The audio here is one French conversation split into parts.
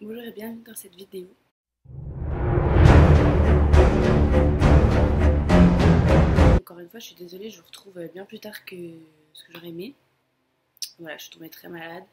Bonjour et bienvenue dans cette vidéo. Encore une fois, je suis désolée, je vous retrouve bien plus tard que ce que j'aurais aimé. Voilà, je suis tombée très malade.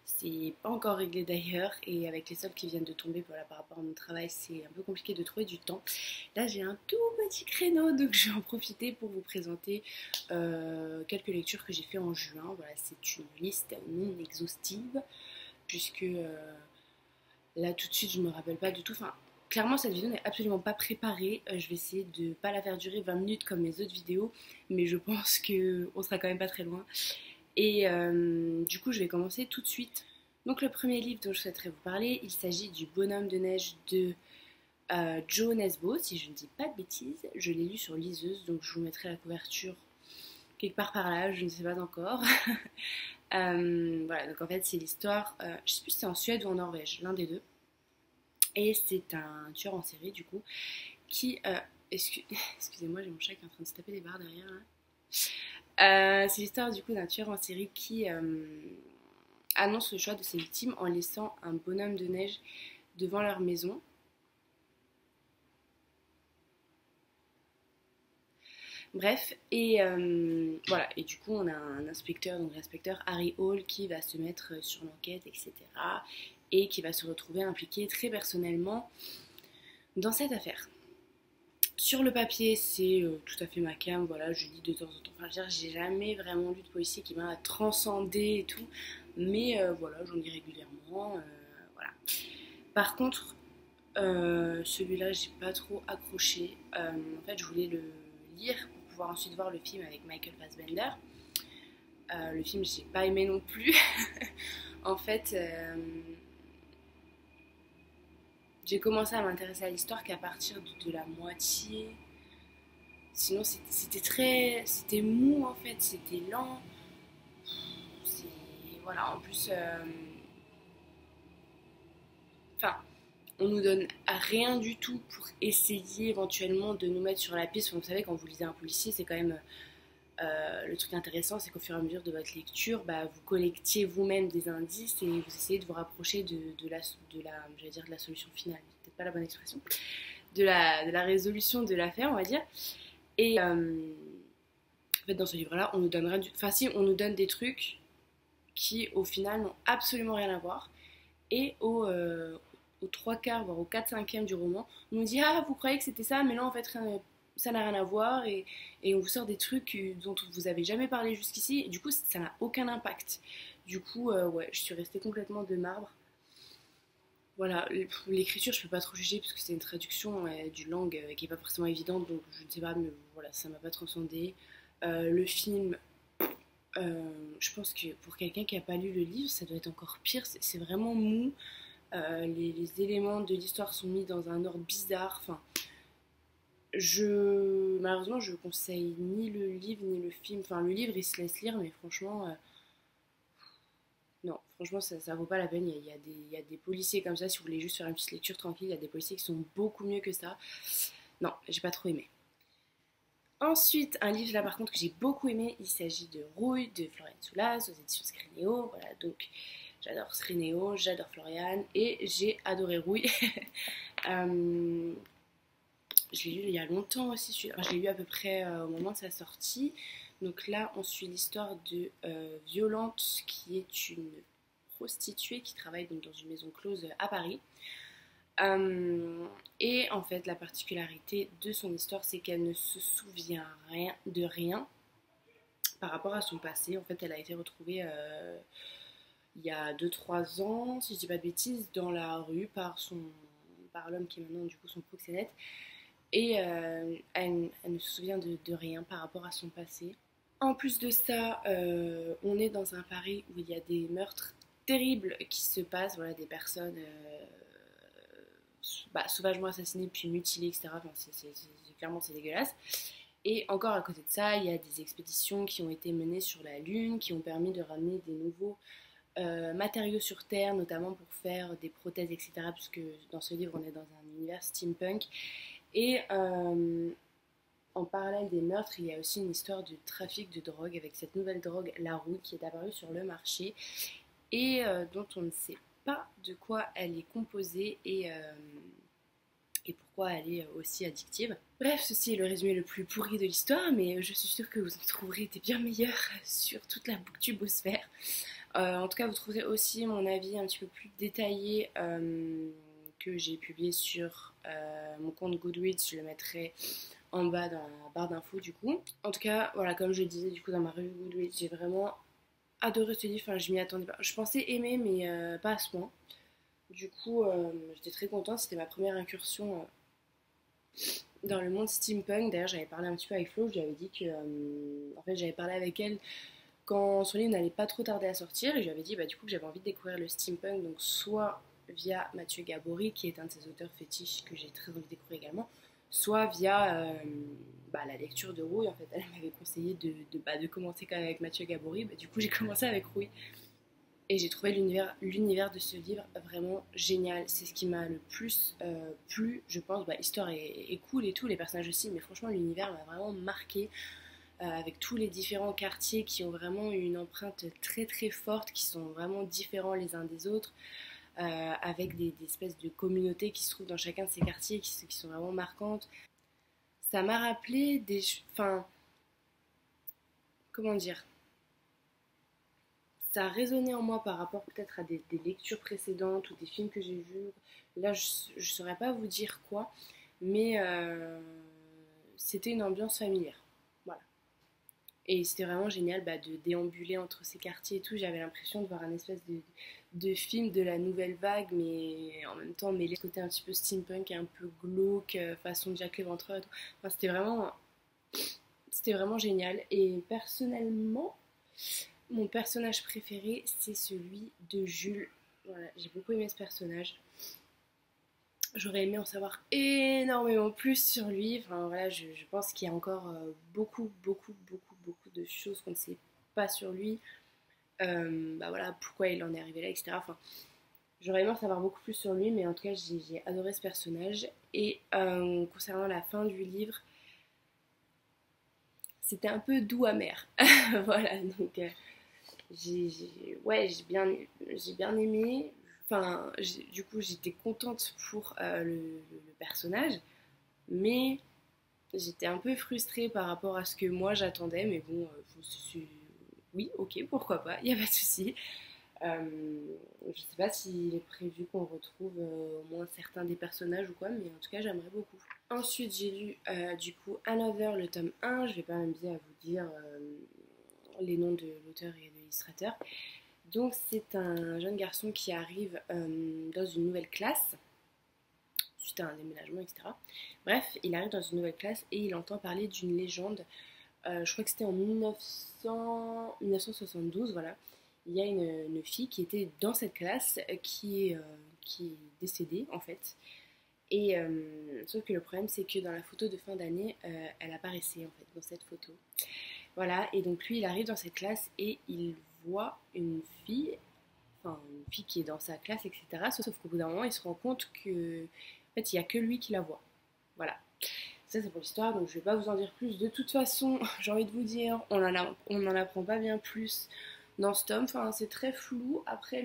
C'est pas encore réglé d'ailleurs, et avec les soldes qui viennent de tomber, voilà, par rapport à mon travail, c'est un peu compliqué de trouver du temps. Là, j'ai un tout petit créneau, donc je vais en profiter pour vous présenter quelques lectures que j'ai fait en juin. Voilà, c'est une liste non exhaustive, puisque là tout de suite, je ne me rappelle pas du tout. Enfin, clairement, cette vidéo n'est absolument pas préparée. Je vais essayer de ne pas la faire durer 20 minutes comme mes autres vidéos, mais je pense qu'on sera quand même pas très loin. Et du coup, je vais commencer tout de suite. Donc, le premier livre dont je souhaiterais vous parler, il s'agit du Bonhomme de neige de Joe Nesbo, si je ne dis pas de bêtises. Je l'ai lu sur liseuse, donc je vous mettrai la couverture quelque part par là, je ne sais pas encore. Voilà, donc en fait, c'est l'histoire, je sais plus si c'est en Suède ou en Norvège, l'un des deux. Et c'est un tueur en série, du coup, qui... excusez-moi, j'ai mon chat qui est en train de se taper des barres derrière, là. C'est l'histoire, du coup, d'un tueur en série qui annonce le choix de ses victimes en laissant un bonhomme de neige devant leur maison. Bref, et voilà, et du coup on a un inspecteur, donc l'inspecteur Harry Hall, qui va se mettre sur l'enquête, etc. Et qui va se retrouver impliqué très personnellement dans cette affaire. Sur le papier, c'est tout à fait ma came, voilà, je lis de temps en temps. Enfin, je veux dire, j'ai jamais vraiment lu de policier qui m'a transcendé et tout, mais voilà, j'en lis régulièrement, voilà. Par contre, celui-là, j'ai pas trop accroché. En fait, je voulais le lire pour pouvoir ensuite voir le film avec Michael Fassbender. Le film, j'ai pas aimé non plus. En fait, j'ai commencé à m'intéresser à l'histoire qu'à partir de la moitié. Sinon, c'était mou en fait, c'était lent. Voilà, en plus, enfin, on nous donne rien du tout pour essayer éventuellement de nous mettre sur la piste. Vous savez, quand vous lisez un policier, c'est quand même le truc intéressant, c'est qu'au fur et à mesure de votre lecture, bah, vous collectiez vous-même des indices et vous essayez de vous rapprocher j'allais dire de la solution finale, c'est peut-être pas la bonne expression, de la résolution de l'affaire, on va dire. Et en fait, dans ce livre-là, on nous donnera enfin si, on nous donne des trucs qui, au final, n'ont absolument rien à voir. Et aux 3 quarts, voire aux 4/5e du roman, on nous dit ah, vous croyez que c'était ça, mais là, en fait, ça n'a rien à voir. Et on vous sort des trucs dont vous avez jamais parlé jusqu'ici. Et du coup, ça n'a aucun impact. Du coup, ouais, je suis restée complètement de marbre. Voilà, l'écriture, je peux pas trop juger parce que c'est une traduction d'une langue qui est pas forcément évidente, donc je ne sais pas, mais voilà, ça m'a pas transcendé. Le film, je pense que pour quelqu'un qui a pas lu le livre, ça doit être encore pire. C'est vraiment mou. Les éléments de l'histoire sont mis dans un ordre bizarre. Enfin, malheureusement, je conseille ni le livre ni le film. Enfin, le livre, il se laisse lire, mais franchement, non, franchement, ça vaut pas la peine. Il y a des policiers comme ça. Si vous voulez juste faire une petite lecture tranquille, il y a des policiers qui sont beaucoup mieux que ça. Non, j'ai pas trop aimé. Ensuite, un livre là par contre que j'ai beaucoup aimé, il s'agit de Rouille de Floriane Soulas aux éditions Scrinéo. Voilà, donc j'adore Scrinéo, j'adore Floriane et j'ai adoré Rouille. euh, je l'ai lu il y a longtemps aussi, je l'ai lu à peu près au moment de sa sortie. Donc là, on suit l'histoire de Violente, qui est une prostituée qui travaille donc dans une maison close à Paris. Et en fait, la particularité de son histoire, c'est qu'elle ne se souvient de rien par rapport à son passé. En fait, elle a été retrouvée il y a 2-3 ans, si je dis pas de bêtises, dans la rue par l'homme qui est maintenant du coup son proxénète. Et elle ne se souvient de rien par rapport à son passé. En plus de ça, on est dans un Paris où il y a des meurtres terribles qui se passent, voilà, des personnes sauvagement assassinées puis mutilées, etc. Enfin, clairement, c'est dégueulasse. Et encore à côté de ça, il y a des expéditions qui ont été menées sur la Lune, qui ont permis de ramener des nouveaux matériaux sur Terre, notamment pour faire des prothèses, etc. Puisque dans ce livre, on est dans un univers steampunk. Et en parallèle des meurtres, il y a aussi une histoire de trafic de drogue avec cette nouvelle drogue, la rouille, qui est apparue sur le marché et dont on ne sait pas de quoi elle est composée et pourquoi elle est aussi addictive. Bref, ceci est le résumé le plus pourri de l'histoire, mais je suis sûre que vous en trouverez des bien meilleurs sur toute la booktubosphère. En tout cas, vous trouverez aussi mon avis un petit peu plus détaillé que j'ai publié sur mon compte Goodreads. Je le mettrai en bas dans la barre d'infos du coup. En tout cas, voilà, comme je le disais du coup dans ma revue Goodreads, j'ai vraiment adoré ce livre. Enfin, je m'y attendais pas. Je pensais aimer, mais pas à ce point. Du coup, j'étais très contente. C'était ma première incursion dans le monde steampunk. D'ailleurs, j'avais parlé un petit peu avec Flo. Je lui avais dit que, en fait, j'avais parlé avec elle quand son livre n'allait pas trop tarder à sortir. Et je lui avais dit, bah, du coup, que j'avais envie de découvrir le steampunk. Donc, soit via Mathieu Gabory, qui est un de ses auteurs fétiches que j'ai très envie de découvrir également, soit via la lecture de Rouille. En fait, elle m'avait conseillé de commencer quand même avec Mathieu Gabory. Bah, du coup, j'ai commencé avec Rouille. Et j'ai trouvé l'univers de ce livre vraiment génial. C'est ce qui m'a le plus plu, je pense. Bah, l'histoire est cool et tout, les personnages aussi, mais franchement, l'univers m'a vraiment marqué. Avec tous les différents quartiers qui ont vraiment une empreinte très très forte, qui sont vraiment différents les uns des autres, avec des espèces de communautés qui se trouvent dans chacun de ces quartiers qui sont vraiment marquantes. Ça m'a rappelé des... Enfin, comment dire, ça a résonné en moi par rapport peut-être à des lectures précédentes ou des films que j'ai vus. Là, je ne saurais pas vous dire quoi, mais c'était une ambiance familière. Voilà. Et c'était vraiment génial de déambuler entre ces quartiers et tout. J'avais l'impression de voir un espèce de film de la nouvelle vague, mais en même temps mêlé ce côté un petit peu steampunk et un peu glauque, façon Jack l'Éventreur et tout. Enfin, c'était vraiment génial. Et personnellement, mon personnage préféré, c'est celui de Jules. Voilà, j'ai beaucoup aimé ce personnage. J'aurais aimé en savoir énormément plus sur lui. Enfin voilà, je pense qu'il y a encore beaucoup de choses qu'on ne sait pas sur lui. Voilà, pourquoi il en est arrivé là, etc. Enfin, j'aurais aimé en savoir beaucoup plus sur lui, mais en tout cas, j'ai adoré ce personnage. Et concernant la fin du livre, c'était un peu doux amer. Voilà, donc j'ai bien aimé. Enfin, du coup, j'étais contente pour le personnage, mais j'étais un peu frustrée par rapport à ce que moi j'attendais. Mais bon, oui, ok, pourquoi pas, il n'y a pas de souci. Je sais pas s'il est prévu qu'on retrouve au moins certains des personnages ou quoi, mais en tout cas, j'aimerais beaucoup. Ensuite, j'ai lu du coup Another, le tome 1. Je vais pas m'amuser à vous dire les noms de l'auteur et de l'illustrateur. Donc c'est un jeune garçon qui arrive dans une nouvelle classe, suite à un déménagement, etc. Bref, il arrive dans une nouvelle classe et il entend parler d'une légende. Je crois que c'était en 1972, voilà. Il y a une fille qui était dans cette classe qui est décédée en fait. Et sauf que le problème c'est que dans la photo de fin d'année, elle apparaissait en fait dans cette photo. Voilà, et donc lui il arrive dans cette classe et il voit une fille qui est dans sa classe, etc. Sauf qu'au bout d'un moment il se rend compte que en fait il n'y a que lui qui la voit. Voilà. Ça c'est pour l'histoire, donc je vais pas vous en dire plus. De toute façon, j'ai envie de vous dire, on n'en apprend pas bien plus dans ce tome. Enfin, c'est très flou. Après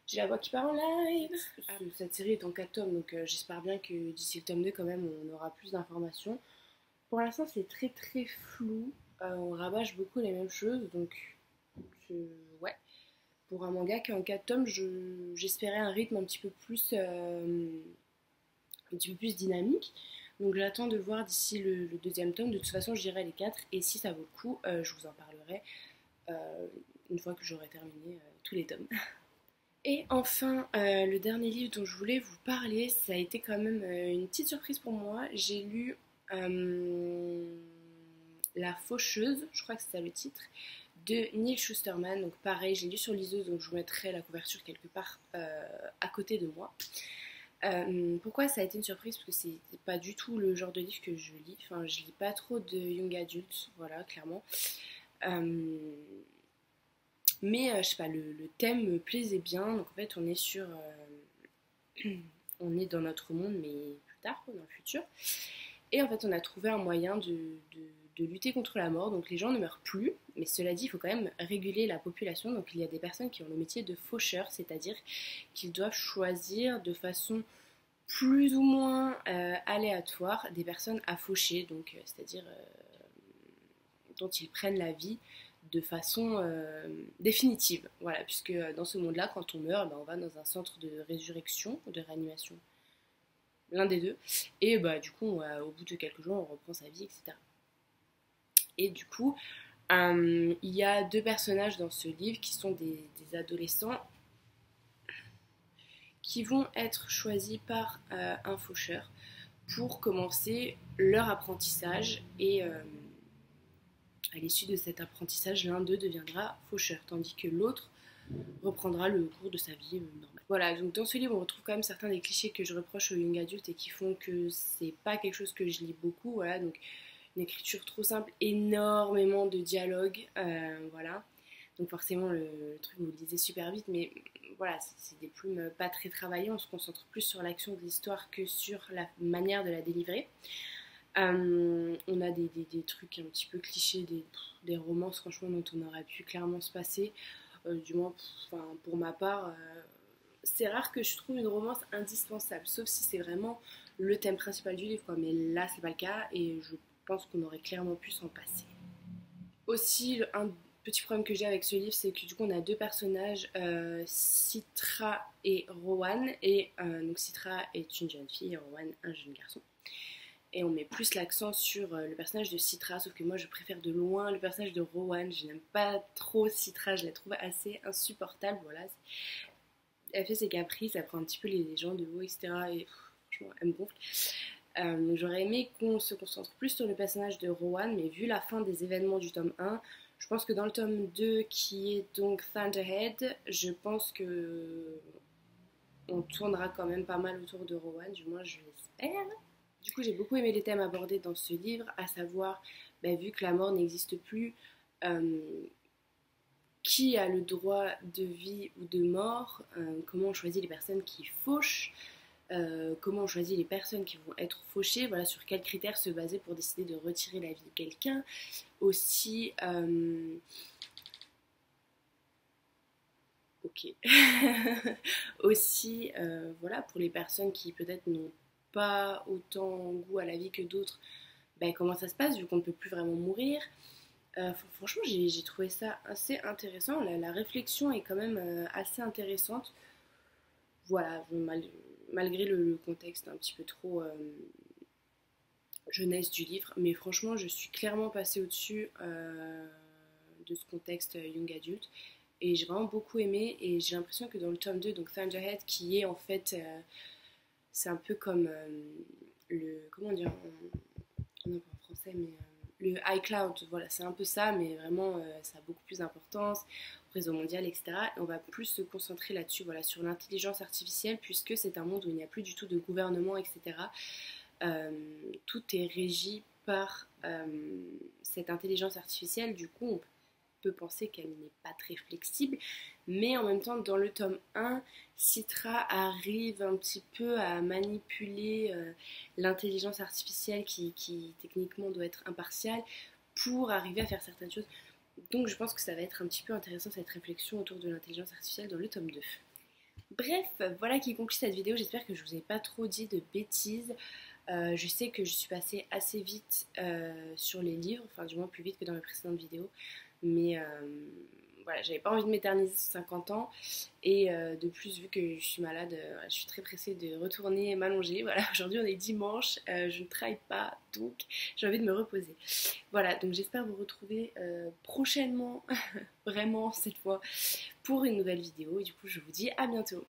j'ai la voix qui part en live. Cette série est en 4 tomes, donc j'espère bien que d'ici le tome 2 quand même on aura plus d'informations. Pour l'instant, c'est très très flou. On rabâche beaucoup les mêmes choses, donc ouais. Pour un manga qui est en 4 tomes, j'espérais un rythme un petit peu plus dynamique. Donc j'attends de voir d'ici le deuxième tome. De toute façon, je dirai les 4 et si ça vaut le coup, je vous en parlerai une fois que j'aurai terminé tous les tomes. Et enfin, le dernier livre dont je voulais vous parler, ça a été quand même une petite surprise pour moi. J'ai lu La Faucheuse, je crois que c'est ça le titre, de Neil Shusterman. Donc pareil, j'ai lu sur liseuse, donc je vous mettrai la couverture quelque part à côté de moi. Pourquoi ça a été une surprise? Parce que c'est pas du tout le genre de livre que je lis. Enfin, je lis pas trop de young adultes, voilà, clairement. Mais je sais pas, le thème me plaisait bien. Donc en fait, on est on est dans notre monde, mais plus tard, quoi, dans le futur. Et en fait, on a trouvé un moyen de lutter contre la mort, donc les gens ne meurent plus, mais cela dit, il faut quand même réguler la population, donc il y a des personnes qui ont le métier de faucheur, c'est-à-dire qu'ils doivent choisir de façon plus ou moins aléatoire des personnes à faucher, donc c'est-à-dire dont ils prennent la vie de façon définitive. Voilà, puisque dans ce monde-là, quand on meurt, on va dans un centre de résurrection, de réanimation, l'un des deux, et du coup, au bout de quelques jours, on reprend sa vie, etc. Et du coup, il y a deux personnages dans ce livre qui sont des adolescents qui vont être choisis par un faucheur pour commencer leur apprentissage et à l'issue de cet apprentissage, l'un d'eux deviendra faucheur, tandis que l'autre reprendra le cours de sa vie normale. Voilà, donc dans ce livre, on retrouve quand même certains des clichés que je reproche aux young adultes et qui font que c'est pas quelque chose que je lis beaucoup. Voilà, donc une écriture trop simple, énormément de dialogues, voilà. Donc forcément, le truc, vous le lisez super vite, mais voilà, c'est des plumes pas très travaillées. On se concentre plus sur l'action de l'histoire que sur la manière de la délivrer. On a des trucs un petit peu clichés, des romances franchement dont on aurait pu clairement se passer. Du moins, pour ma part, c'est rare que je trouve une romance indispensable, sauf si c'est vraiment le thème principal du livre, quoi. Mais là, c'est pas le cas et je pense qu'on aurait clairement pu s'en passer. Aussi, un petit problème que j'ai avec ce livre, c'est que du coup, on a deux personnages, Citra et Rowan. Et donc, Citra est une jeune fille et Rowan un jeune garçon. Et on met plus l'accent sur le personnage de Citra, sauf que moi je préfère de loin le personnage de Rowan. Je n'aime pas trop Citra, je la trouve assez insupportable. Voilà, elle fait ses caprices, elle prend un petit peu les gens de haut, etc. Et franchement, elle me gonfle. J'aurais aimé qu'on se concentre plus sur le personnage de Rowan, mais vu la fin des événements du tome 1, je pense que dans le tome 2, qui est donc Thunderhead, je pense que on tournera quand même pas mal autour de Rowan, du moins je l'espère. Du coup, j'ai beaucoup aimé les thèmes abordés dans ce livre, à savoir, vu que la mort n'existe plus, qui a le droit de vie ou de mort, comment on choisit les personnes qui fauchent, comment on choisit les personnes qui vont être fauchées, voilà, sur quels critères se baser pour décider de retirer la vie de quelqu'un. Aussi, ok. Aussi, voilà, pour les personnes qui peut-être n'ont pas autant goût à la vie que d'autres, comment ça se passe vu qu'on ne peut plus vraiment mourir. Franchement, j'ai trouvé ça assez intéressant. La réflexion est quand même assez intéressante. Voilà, malgré le contexte un petit peu trop jeunesse du livre. Mais franchement, je suis clairement passée au-dessus de ce contexte young adulte. Et j'ai vraiment beaucoup aimé. Et j'ai l'impression que dans le tome 2, donc Thunderhead, qui est en fait... c'est un peu comme le... Comment dire non, pas en français, mais... le iCloud, voilà, c'est un peu ça, mais vraiment, ça a beaucoup plus d'importance, réseau mondial, etc. Et on va plus se concentrer là-dessus, voilà, sur l'intelligence artificielle, puisque c'est un monde où il n'y a plus du tout de gouvernement, etc. Tout est régi par cette intelligence artificielle. Du coup, on peut penser qu'elle n'est pas très flexible, mais en même temps, dans le tome 1, Citra arrive un petit peu à manipuler l'intelligence artificielle qui techniquement doit être impartiale pour arriver à faire certaines choses. Donc je pense que ça va être un petit peu intéressant cette réflexion autour de l'intelligence artificielle dans le tome 2. Bref, voilà qui conclut cette vidéo. J'espère que je vous ai pas trop dit de bêtises. Je sais que je suis passée assez vite sur les livres, enfin du moins plus vite que dans mes précédentes vidéos, mais voilà, j'avais pas envie de m'éterniser sur 50 ans et de plus vu que je suis malade, je suis très pressée de retourner m'allonger. Voilà, aujourd'hui on est dimanche, je ne travaille pas donc j'ai envie de me reposer. Voilà, donc j'espère vous retrouver prochainement, vraiment cette fois, pour une nouvelle vidéo et du coup je vous dis à bientôt.